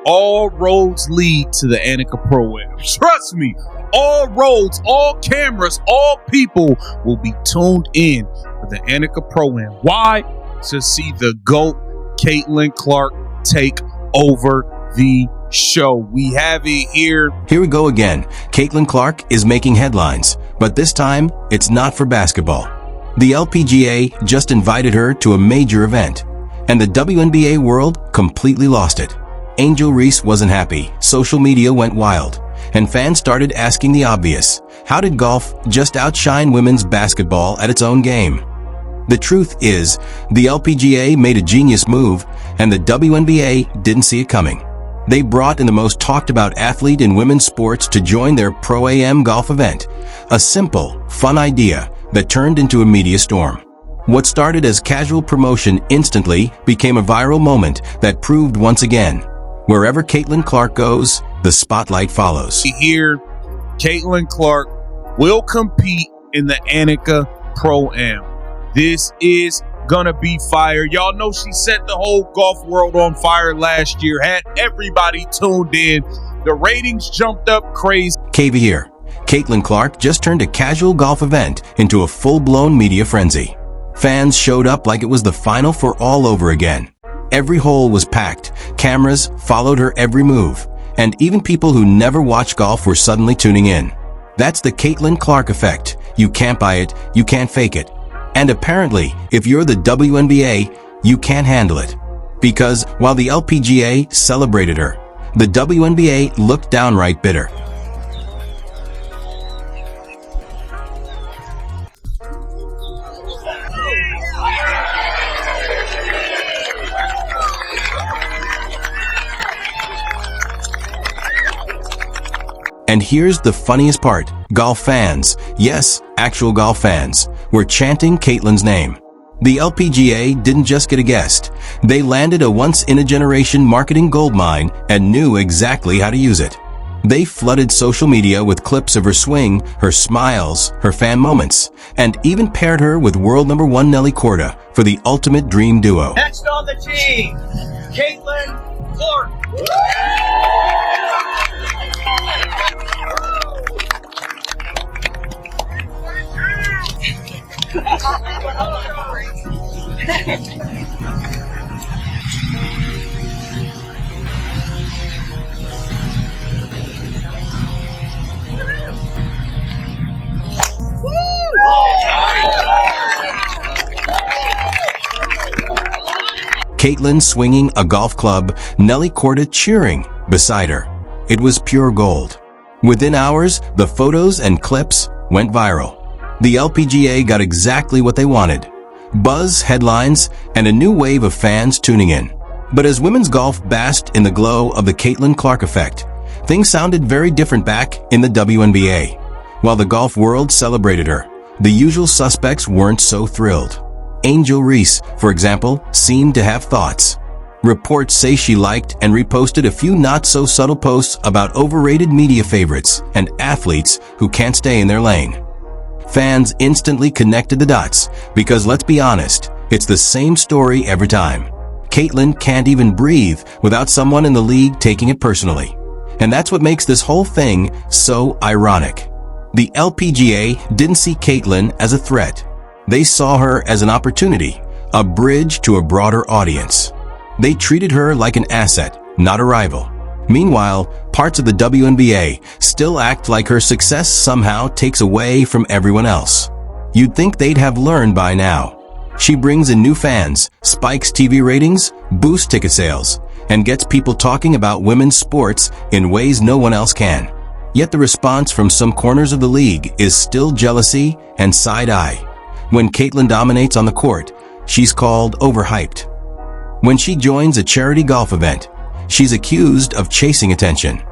all roads lead to the Annika Pro-Am. Trust me, all roads, all cameras, all people will be tuned in for the Annika Pro-Am. Why? To see the GOAT, Caitlin Clark, take over the show. We have it here. Here we go again. Caitlin Clark is making headlines, but this time it's not for basketball. The LPGA just invited her to a major event, and the WNBA world completely lost it. Angel Reese wasn't happy, social media went wild, and fans started asking the obvious: how did golf just outshine women's basketball at its own game? The truth is, the LPGA made a genius move, and the WNBA didn't see it coming. They brought in the most talked about athlete in women's sports to join their Pro-Am golf event. A simple, fun idea that turned into a media storm. What started as casual promotion instantly became a viral moment that proved once again, wherever Caitlin Clark goes, the spotlight follows. Here, Caitlin Clark will compete in the Annika Pro-Am. This is gonna be fire. Y'all know she set the whole golf world on fire last year, had everybody tuned in. The ratings jumped up crazy. KV here. Caitlin Clark just turned a casual golf event into a full-blown media frenzy. Fans showed up like it was the Final Four all over again. Every hole was packed, cameras followed her every move, and even people who never watch golf were suddenly tuning in. That's the Caitlin Clark effect. You can't buy it, you can't fake it. And apparently, if you're the WNBA, you can't handle it. Because while the LPGA celebrated her, the WNBA looked downright bitter. And here's the funniest part. Golf fans, yes, actual golf fans, were chanting Caitlin's name. The LPGA didn't just get a guest. They landed a once-in-a-generation marketing goldmine and knew exactly how to use it. They flooded social media with clips of her swing, her smiles, her fan moments, and even paired her with world number one Nelly Korda for the ultimate dream duo. Next on the team, Caitlin Clark. Caitlin swinging a golf club, Nelly Korda cheering beside her. It was pure gold. Within hours, the photos and clips went viral. The LPGA got exactly what they wanted: buzz, headlines, and a new wave of fans tuning in. But as women's golf basked in the glow of the Caitlin Clark effect, things sounded very different back in the WNBA. While the golf world celebrated her, the usual suspects weren't so thrilled. Angel Reese, for example, seemed to have thoughts. Reports say she liked and reposted a few not-so-subtle posts about overrated media favorites and athletes who can't stay in their lane. Fans instantly connected the dots because, let's be honest, it's the same story every time. Caitlin can't even breathe without someone in the league taking it personally. And that's what makes this whole thing so ironic. The LPGA didn't see Caitlin as a threat. They saw her as an opportunity, a bridge to a broader audience. They treated her like an asset, not a rival. Meanwhile, parts of the WNBA still act like her success somehow takes away from everyone else. You'd think they'd have learned by now. She brings in new fans, spikes TV ratings, boosts ticket sales, and gets people talking about women's sports in ways no one else can. Yet the response from some corners of the league is still jealousy and side-eye. When Caitlin dominates on the court, she's called overhyped. When she joins a charity golf event, she's accused of chasing attention.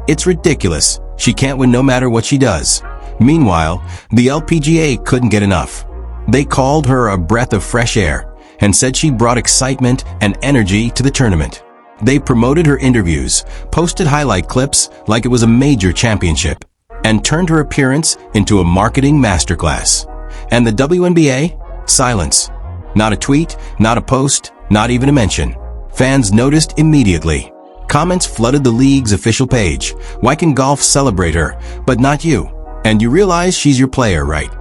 It's ridiculous. She can't win no matter what she does. Meanwhile, the LPGA couldn't get enough. They called her a breath of fresh air and said she brought excitement and energy to the tournament. They promoted her interviews, posted highlight clips like it was a major championship, and turned her appearance into a marketing masterclass. And the WNBA? Silence. Not a tweet, not a post, not even a mention. Fans noticed immediately. Comments flooded the league's official page. Why can golf celebrate her, but not you? And you realize she's your player, right?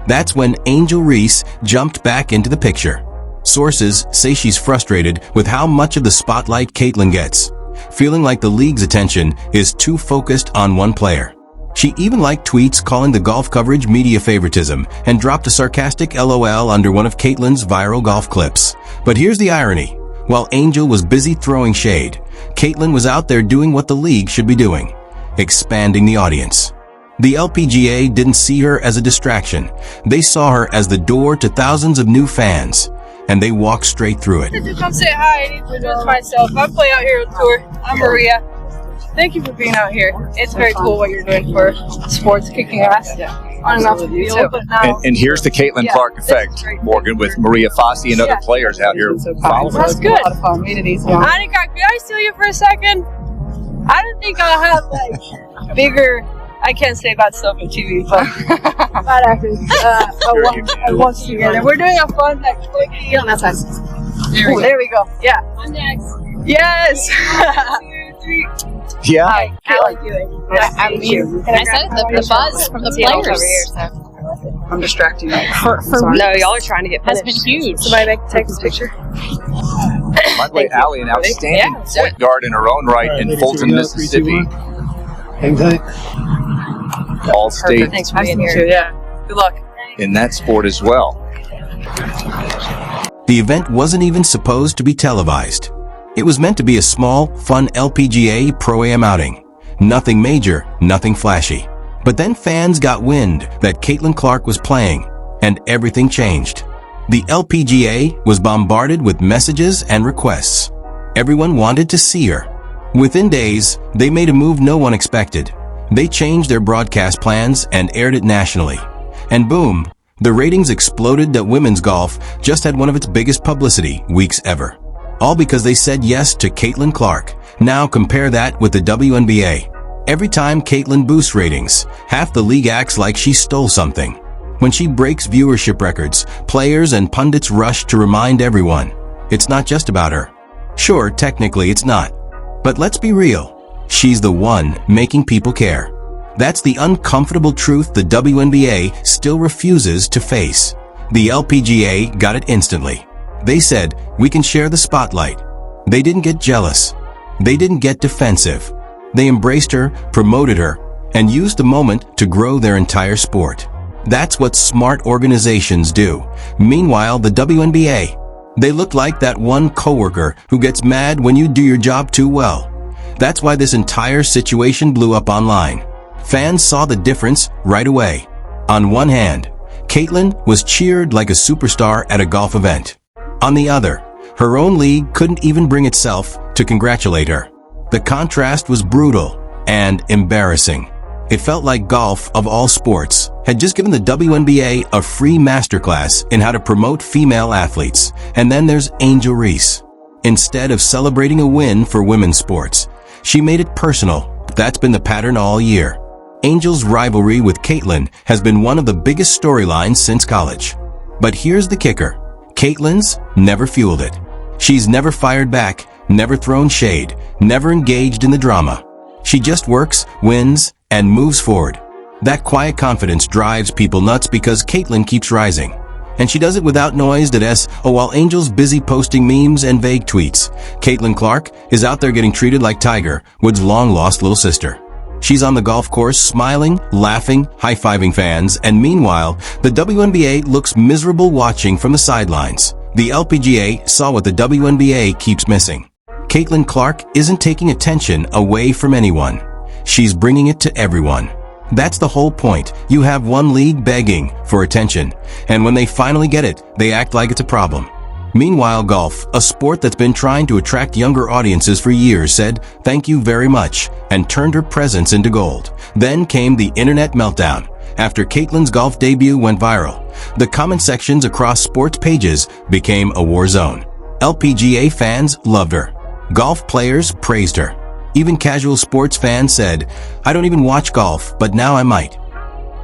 That's when Angel Reese jumped back into the picture. Sources say she's frustrated with how much of the spotlight Caitlin gets, feeling like the league's attention is too focused on one player. She even liked tweets calling the golf coverage media favoritism and dropped a sarcastic LOL under one of Caitlin's viral golf clips. But here's the irony. While Angel was busy throwing shade, Caitlin was out there doing what the league should be doing, expanding the audience. The LPGA didn't see her as a distraction. They saw her as the door to thousands of new fans, and they walked straight through it. To come say hi, I need to introduce myself. I play out here on tour. I'm Maria. Thank you for being out here. It's very cool what you're doing for sports, kicking ass. On and off the field. And here's the Caitlin Clark effect, Morgan, with Maria Fossey and other players out here following. That's good. Annika, can I steal you for a second? I don't think I'll have like bigger. I can't say bad stuff on TV, but bad actors. I want to together. We're doing a fun like quickie on that side. There we go. Yeah. I'm next. Yes. 2, 3. Yeah. Hi. I like you. I meet you. I said the buzz from the players. I'm distracting you. No, y'all are trying to get finished. Has been huge. Somebody take this picture. By the way, Allie, an outstanding point guard in her own right in Fulton, Mississippi. All state. Thanks for being here. Yeah. Good luck. In that sport as well. The event wasn't even supposed to be televised. It was meant to be a small, fun LPGA Pro-Am outing. Nothing major, nothing flashy. But then fans got wind that Caitlin Clark was playing, and everything changed. The LPGA was bombarded with messages and requests. Everyone wanted to see her. Within days, they made a move no one expected. They changed their broadcast plans and aired it nationally. And boom, the ratings exploded that women's golf just had one of its biggest publicity weeks ever. All because they said yes to Caitlin Clark. Now compare that with the WNBA. Every time Caitlin boosts ratings, half the league acts like she stole something. When she breaks viewership records, players and pundits rush to remind everyone, it's not just about her. Sure, technically it's not. But let's be real. She's the one making people care. That's the uncomfortable truth the WNBA still refuses to face. The LPGA got it instantly. They said, we can share the spotlight. They didn't get jealous. They didn't get defensive. They embraced her, promoted her, and used the moment to grow their entire sport. That's what smart organizations do. Meanwhile, the WNBA, they look like that one coworker who gets mad when you do your job too well. That's why this entire situation blew up online. Fans saw the difference right away. On one hand, Caitlin was cheered like a superstar at a golf event. On the other, her own league couldn't even bring itself to congratulate her. The contrast was brutal and embarrassing. It felt like golf, of all sports, had just given the WNBA a free masterclass in how to promote female athletes. And then there's Angel Reese. Instead of celebrating a win for women's sports, she made it personal. That's been the pattern all year. Angel's rivalry with Caitlin has been one of the biggest storylines since college. But here's the kicker. Caitlin's never fueled it. She's never fired back, never thrown shade, never engaged in the drama. She just works, wins, and moves forward. That quiet confidence drives people nuts because Caitlin keeps rising. And she does it without noise while Angel's busy posting memes and vague tweets, Caitlin Clark is out there getting treated like Tiger, Woods' long-lost little sister. She's on the golf course smiling, laughing, high-fiving fans, and meanwhile, the WNBA looks miserable watching from the sidelines. The LPGA saw what the WNBA keeps missing. Caitlin Clark isn't taking attention away from anyone. She's bringing it to everyone. That's the whole point. You have one league begging for attention, and when they finally get it, they act like it's a problem. Meanwhile, golf, a sport that's been trying to attract younger audiences for years, said, thank you very much, and turned her presence into gold. Then came the internet meltdown. After Caitlin's golf debut went viral, the comment sections across sports pages became a war zone. LPGA fans loved her. Golf players praised her. Even casual sports fans said, I don't even watch golf, but now I might.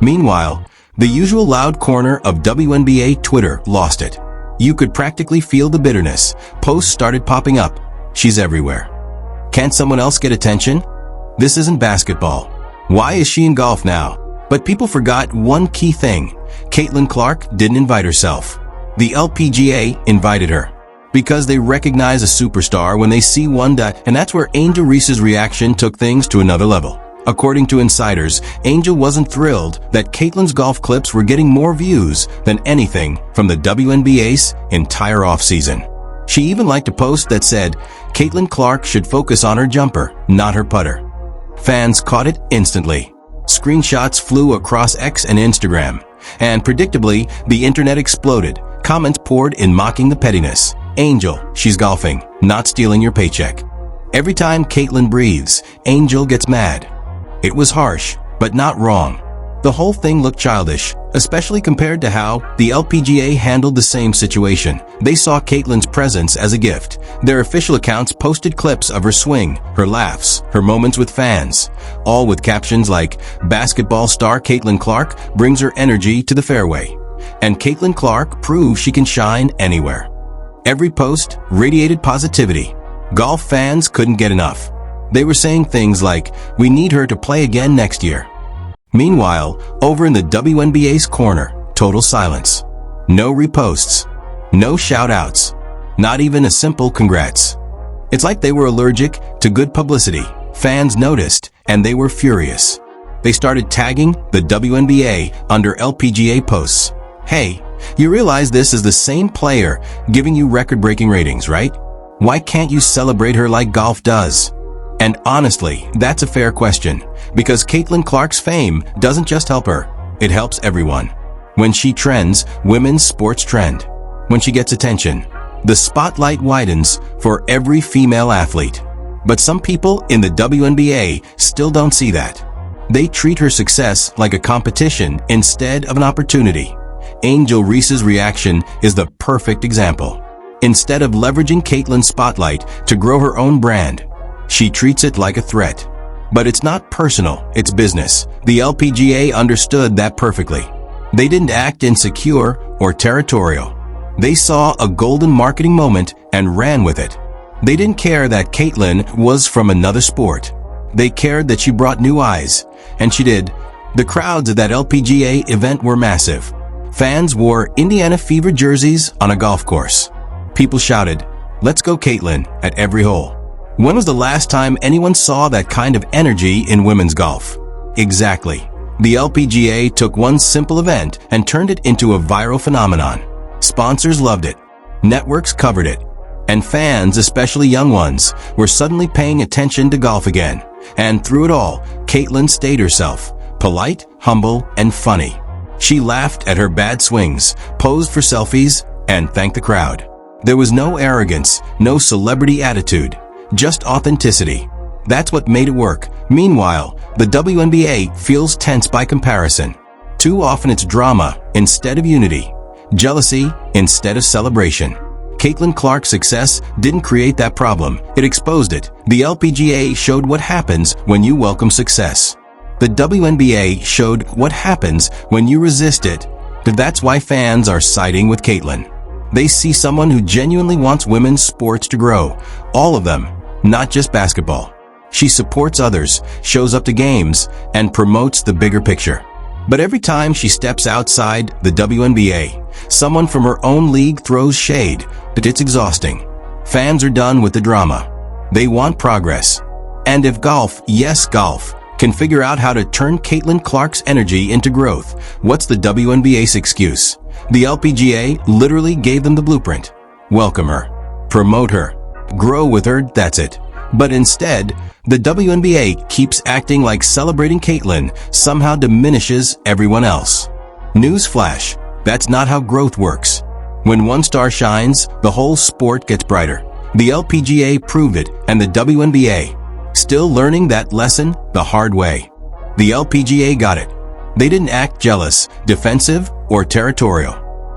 Meanwhile, the usual loud corner of WNBA Twitter lost it. You could practically feel the bitterness. Posts started popping up. She's everywhere. Can't someone else get attention? This isn't basketball. Why is she in golf now? But people forgot one key thing. Caitlin Clark didn't invite herself. The LPGA invited her. Because they recognize a superstar when they see one and that's where Angel Reese's reaction took things to another level. According to insiders, Angel wasn't thrilled that Caitlin's golf clips were getting more views than anything from the WNBA's entire offseason. She even liked a post that said, Caitlin Clark should focus on her jumper, not her putter. Fans caught it instantly. Screenshots flew across X and Instagram, and predictably, the internet exploded. Comments poured in mocking the pettiness. Angel, she's golfing, not stealing your paycheck. Every time Caitlin breathes, Angel gets mad. It was harsh, but not wrong. The whole thing looked childish, especially compared to how the LPGA handled the same situation. They saw Caitlin's presence as a gift. Their official accounts posted clips of her swing, her laughs, her moments with fans, all with captions like, basketball star Caitlin Clark brings her energy to the fairway. And Caitlin Clark proves she can shine anywhere. Every post radiated positivity. Golf fans couldn't get enough. They were saying things like, we need her to play again next year. Meanwhile, over in the WNBA's corner, total silence. No reposts. No shout-outs. Not even a simple congrats. It's like they were allergic to good publicity. Fans noticed, and they were furious. They started tagging the WNBA under LPGA posts. Hey, you realize this is the same player giving you record-breaking ratings, right? Why can't you celebrate her like golf does? And honestly, that's a fair question, because Caitlin Clark's fame doesn't just help her, it helps everyone. When she trends, women's sports trend. When she gets attention, the spotlight widens for every female athlete. But some people in the WNBA still don't see that. They treat her success like a competition instead of an opportunity. Angel Reese's reaction is the perfect example. Instead of leveraging Caitlin's spotlight to grow her own brand, she treats it like a threat. But it's not personal, it's business. The LPGA understood that perfectly. They didn't act insecure or territorial. They saw a golden marketing moment and ran with it. They didn't care that Caitlin was from another sport. They cared that she brought new eyes, and she did. The crowds at that LPGA event were massive. Fans wore Indiana Fever jerseys on a golf course. People shouted, "Let's go Caitlin," at every hole. When was the last time anyone saw that kind of energy in women's golf? Exactly. The LPGA took one simple event and turned it into a viral phenomenon. Sponsors loved it. Networks covered it. And fans, especially young ones, were suddenly paying attention to golf again. And through it all, Caitlin stayed herself, polite, humble, and funny. She laughed at her bad swings, posed for selfies, and thanked the crowd. There was no arrogance, no celebrity attitude. Just authenticity. That's what made it work. Meanwhile, the WNBA feels tense by comparison. Too often it's drama instead of unity, jealousy instead of celebration. Caitlin Clark's success didn't create that problem, it exposed it. The LPGA showed what happens when you welcome success. The WNBA showed what happens when you resist it. That's why fans are siding with Caitlin. They see someone who genuinely wants women's sports to grow. All of them, not just basketball. She supports others, shows up to games, and promotes the bigger picture. But every time she steps outside the WNBA, someone from her own league throws shade. But it's exhausting. Fans are done with the drama. They want progress. And if golf, yes golf, can figure out how to turn Caitlin Clark's energy into growth, what's the WNBA's excuse? The LPGA literally gave them the blueprint. Welcome her. Promote her. Grow with her, that's it. But instead, the WNBA keeps acting like celebrating Caitlin somehow diminishes everyone else. Newsflash, that's not how growth works. When one star shines, the whole sport gets brighter. The LPGA proved it, and the WNBA, still learning that lesson the hard way. The LPGA got it. They didn't act jealous, defensive, or territorial.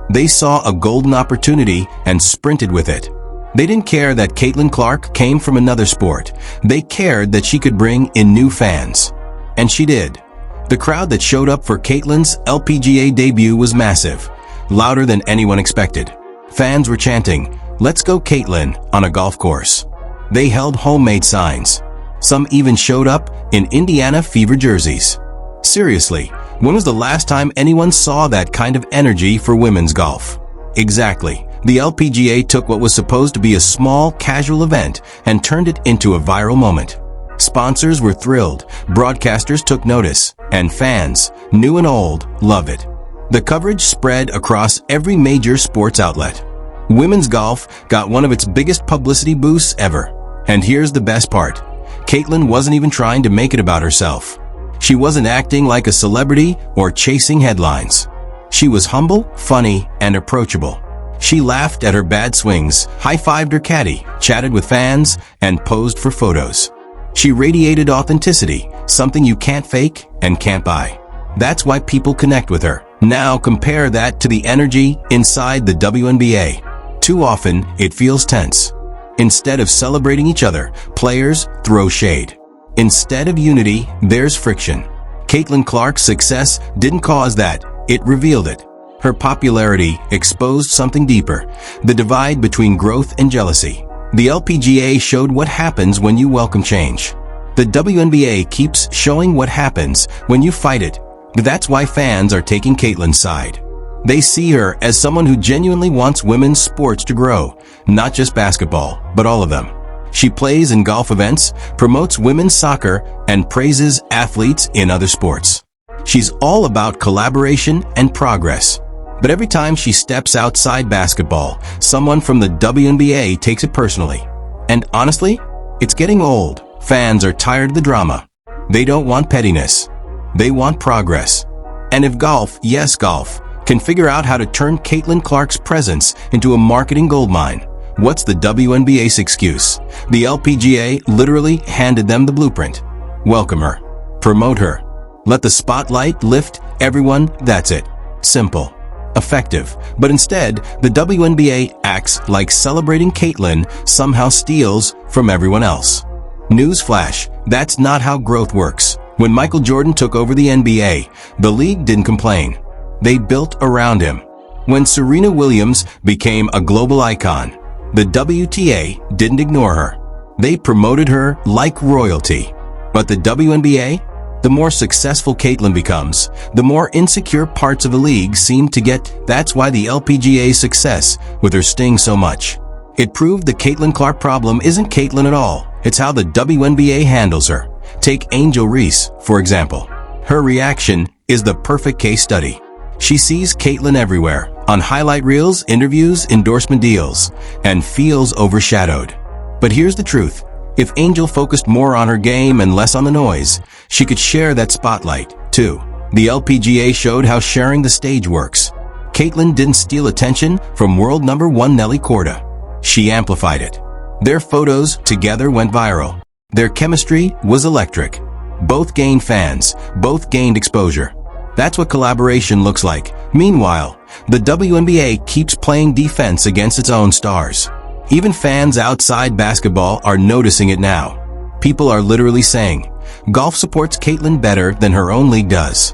They saw a golden opportunity and sprinted with it. They didn't care that Caitlin Clark came from another sport. They cared that she could bring in new fans. And she did. The crowd that showed up for Caitlin's LPGA debut was massive, louder than anyone expected. Fans were chanting, "Let's go Caitlin," on a golf course. They held homemade signs. Some even showed up in Indiana Fever jerseys. Seriously, when was the last time anyone saw that kind of energy for women's golf? Exactly. The LPGA took what was supposed to be a small, casual event and turned it into a viral moment. Sponsors were thrilled, broadcasters took notice, and fans, new and old, love it. The coverage spread across every major sports outlet. Women's golf got one of its biggest publicity boosts ever. And here's the best part. Caitlin wasn't even trying to make it about herself. She wasn't acting like a celebrity or chasing headlines. She was humble, funny, and approachable. She laughed at her bad swings, high-fived her caddy, chatted with fans, and posed for photos. She radiated authenticity, something you can't fake and can't buy. That's why people connect with her. Now compare that to the energy inside the WNBA. Too often, it feels tense. Instead of celebrating each other, players throw shade. Instead of unity, there's friction. Caitlin Clark's success didn't cause that, it revealed it. Her popularity exposed something deeper, the divide between growth and jealousy. The LPGA showed what happens when you welcome change. The WNBA keeps showing what happens when you fight it. That's why fans are taking Caitlin's side. They see her as someone who genuinely wants women's sports to grow, not just basketball, but all of them. She plays in golf events, promotes women's soccer, and praises athletes in other sports. She's all about collaboration and progress. But every time she steps outside basketball, someone from the WNBA takes it personally. And honestly, it's getting old. Fans are tired of the drama. They don't want pettiness. They want progress. And if golf, yes golf, can figure out how to turn Caitlin Clark's presence into a marketing goldmine, what's the WNBA's excuse? The LPGA literally handed them the blueprint. Welcome her. Promote her. Let the spotlight lift everyone, that's it. Simple. Effective. But instead, the WNBA acts like celebrating Caitlin somehow steals from everyone else. Newsflash, that's not how growth works. When Michael Jordan took over the NBA, the league didn't complain. They built around him. When Serena Williams became a global icon, the WTA didn't ignore her. They promoted her like royalty. But the WNBA? The more successful Caitlin becomes, the more insecure parts of the league seem to get. That's why the LPGA's success with her stings so much. It proved the Caitlin Clark problem isn't Caitlin at all. It's how the WNBA handles her. Take Angel Reese, for example. Her reaction is the perfect case study. She sees Caitlin everywhere, on highlight reels, interviews, endorsement deals, and feels overshadowed. But here's the truth. If Angel focused more on her game and less on the noise, she could share that spotlight, too. The LPGA showed how sharing the stage works. Caitlin didn't steal attention from world number 1 Nelly Korda. She amplified it. Their photos together went viral. Their chemistry was electric. Both gained fans, both gained exposure. That's what collaboration looks like. Meanwhile, the WNBA keeps playing defense against its own stars. Even fans outside basketball are noticing it now. People are literally saying, golf supports Caitlin better than her own league does.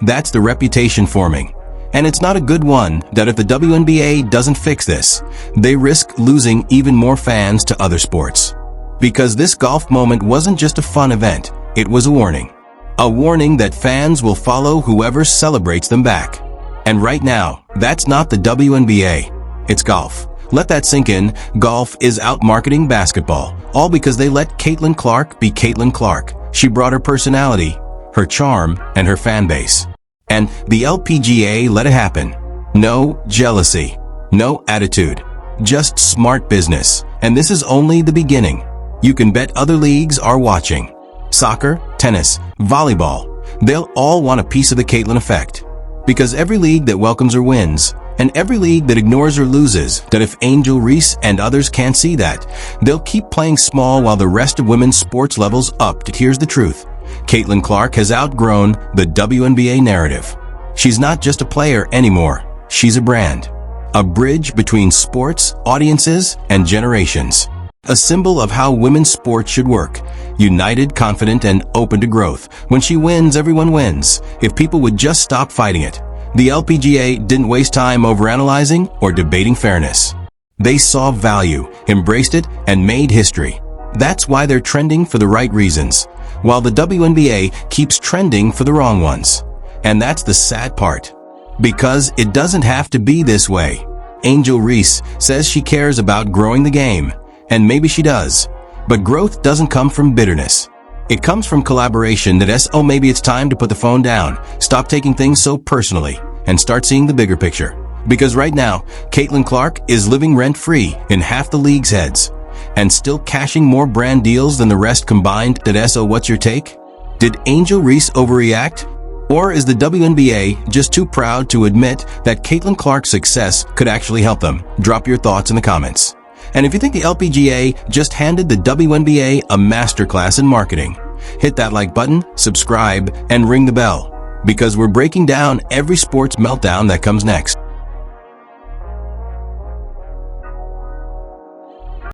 That's the reputation forming. And it's not a good one that if the WNBA doesn't fix this, they risk losing even more fans to other sports. Because this golf moment wasn't just a fun event, it was a warning. A warning that fans will follow whoever celebrates them back. And right now, that's not the WNBA. It's golf. Let that sink in. Golf is out-marketing basketball, all because they let Caitlin Clark be Caitlin Clark. She brought her personality, her charm, and her fan base. And the LPGA let it happen. No jealousy, no attitude, just smart business. And this is only the beginning. You can bet other leagues are watching. Soccer, tennis, volleyball, they'll all want a piece of the Caitlin effect. Because every league that welcomes her wins, and every league that ignores her loses. That if Angel Reese and others can't see that, they'll keep playing small while the rest of women's sports levels up. Here's the truth. Caitlin Clark has outgrown the WNBA narrative. She's not just a player anymore. She's a brand. A bridge between sports, audiences, and generations. A symbol of how women's sports should work. United, confident, and open to growth. When she wins, everyone wins. If people would just stop fighting it. The LPGA didn't waste time overanalyzing or debating fairness. They saw value, embraced it, and made history. That's why they're trending for the right reasons, while the WNBA keeps trending for the wrong ones. And that's the sad part. Because it doesn't have to be this way. Angel Reese says she cares about growing the game, and maybe she does. But growth doesn't come from bitterness. It comes from collaboration that maybe it's time to put the phone down, stop taking things so personally, and start seeing the bigger picture. Because right now, Caitlin Clark is living rent-free in half the league's heads, and still cashing more brand deals than the rest combined. What's your take? Did Angel Reese overreact? Or is the WNBA just too proud to admit that Caitlin Clark's success could actually help them? Drop your thoughts in the comments. And if you think the LPGA just handed the WNBA a masterclass in marketing, hit that like button, subscribe, and ring the bell, because we're breaking down every sports meltdown that comes next.